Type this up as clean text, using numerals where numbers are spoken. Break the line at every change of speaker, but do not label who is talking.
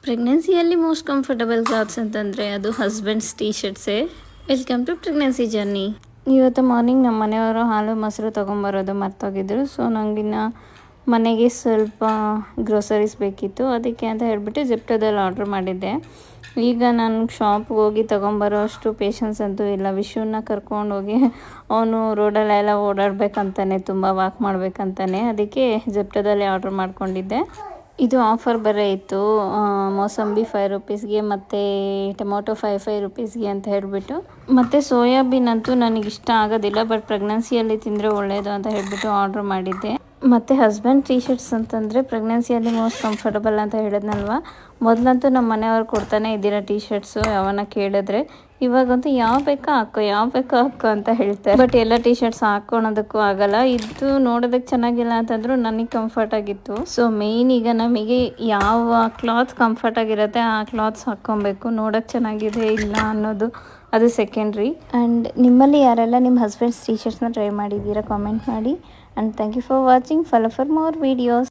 ಪ್ರೆಗ್ನೆನ್ಸಿಯಲ್ಲಿ most comfortable clothes ಅಂತಂದರೆ ಅದು husband's ಟೀ ಶರ್ಟ್ಸೇ. Welcome to pregnancy journey. ಇವತ್ತು ಮಾರ್ನಿಂಗ್ ನಮ್ಮ ಮನೆಯವರು ಹಾಲು ಮೊಸರು ತೊಗೊಂಬರೋದು ಮರ್ತೋಗಿದ್ರು. ಸೊ ನನಗಿನ್ನ ಮನೆಗೆ ಸ್ವಲ್ಪ ಗ್ರೋಸರೀಸ್ ಬೇಕಿತ್ತು, ಅದಕ್ಕೆ ಅಂತ ಹೇಳ್ಬಿಟ್ಟು ಜೆಪ್ಟೋದಲ್ಲಿ ಆರ್ಡ್ರ್ ಮಾಡಿದ್ದೆ. ಈಗ ನಾನು ಶಾಪ್ಗೆ ಹೋಗಿ ತೊಗೊಂಬರೋ ಅಷ್ಟು ಪೇಷನ್ಸ್ ಅಂತೂ ಇಲ್ಲ. ವಿಶುನ ಕರ್ಕೊಂಡೋಗಿ ಅವನು ರೋಡಲ್ಲೆಲ್ಲ ಓಡಾಡಬೇಕಂತಾನೆ, ತುಂಬ ವಾಕ್ ಮಾಡಬೇಕಂತಾನೆ. ಅದಕ್ಕೆ ಜೆಪ್ಟೋದಲ್ಲಿ ಆರ್ಡ್ರ್ ಮಾಡ್ಕೊಂಡಿದ್ದೆ. ಇದು ಆಫರ್ ಬರೇ ಇತ್ತು, ಮೋಸಂಬಿ 5 ರುಪೀಸ್ಗೆ ಮತ್ತು ಟೊಮೊಟೊ 5 ರುಪೀಸ್ಗೆ ಅಂತ ಹೇಳಿಬಿಟ್ಟು. ಮತ್ತು ಸೋಯಾಬೀನ್ ಅಂತೂ ನನಗಿಷ್ಟ ಆಗೋದಿಲ್ಲ, ಬಟ್ ಪ್ರೆಗ್ನೆನ್ಸಿಯಲ್ಲಿ ತಿಂದರೆ ಒಳ್ಳೆಯದು ಅಂತ ಹೇಳಿಬಿಟ್ಟು ಆರ್ಡ್ರ್ ಮಾಡಿದ್ದೆ. ಮತ್ತು ಹಸ್ಬೆಂಡ್ ಟೀ ಶರ್ಟ್ಸ್ ಅಂತಂದರೆ ಪ್ರೆಗ್ನೆನ್ಸಿಯಲ್ಲಿ ಮೋಸ್ಟ್ ಕಂಫರ್ಟಬಲ್ ಅಂತ ಹೇಳಿದ್ನಲ್ವ. ಮೊದಲಂತೂ ನಮ್ಮ ಮನೆಯವ್ರು ಕೊಡ್ತಾನೆ ಇದ್ದೀರಾ ಟೀ ಶರ್ಟ್ಸು, ಯಾವನ್ನ ಕೇಳಿದ್ರೆ. ಇವಾಗಂತೂ ಯಾವ ಬೇಕೋ ಹಾಕೋ ಅಂತ ಹೇಳ್ತಾರೆ. ಬಟ್ ಎಲ್ಲ ಟೀ ಶರ್ಟ್ಸ್ ಹಾಕ್ಕೊಳೋದಕ್ಕೂ ಆಗಲ್ಲ. ಇದು ನೋಡೋದಕ್ಕೆ ಚೆನ್ನಾಗಿಲ್ಲ ಅಂತಂದ್ರು ನನಗೆ ಕಂಫರ್ಟ್ ಆಗಿತ್ತು. ಸೊ ಮೇಯ್ನ್ ಈಗ ನಮಗೆ ಯಾವ ಕ್ಲಾತ್ ಕಂಫರ್ಟ್ ಆಗಿರುತ್ತೆ ಆ ಕ್ಲಾತ್ಸ್ ಹಾಕ್ಕೊಬೇಕು. ನೋಡೋಕ್ಕೆ ಚೆನ್ನಾಗಿದೆ ಇಲ್ಲ ಅನ್ನೋದು ಅದು ಸೆಕೆಂಡ್ರಿ. ಆ್ಯಂಡ್ ನಿಮ್ಮಲ್ಲಿ ಯಾರೆಲ್ಲ ನಿಮ್ಮ ಹಸ್ಬೆಂಡ್ಸ್ ಟೀ ಶರ್ಟ್ಸ್ನ ಟ್ರೈ ಮಾಡಿದ್ದೀರಾ ಕಾಮೆಂಟ್ ಮಾಡಿ. And thank you for watching. Follow for more videos.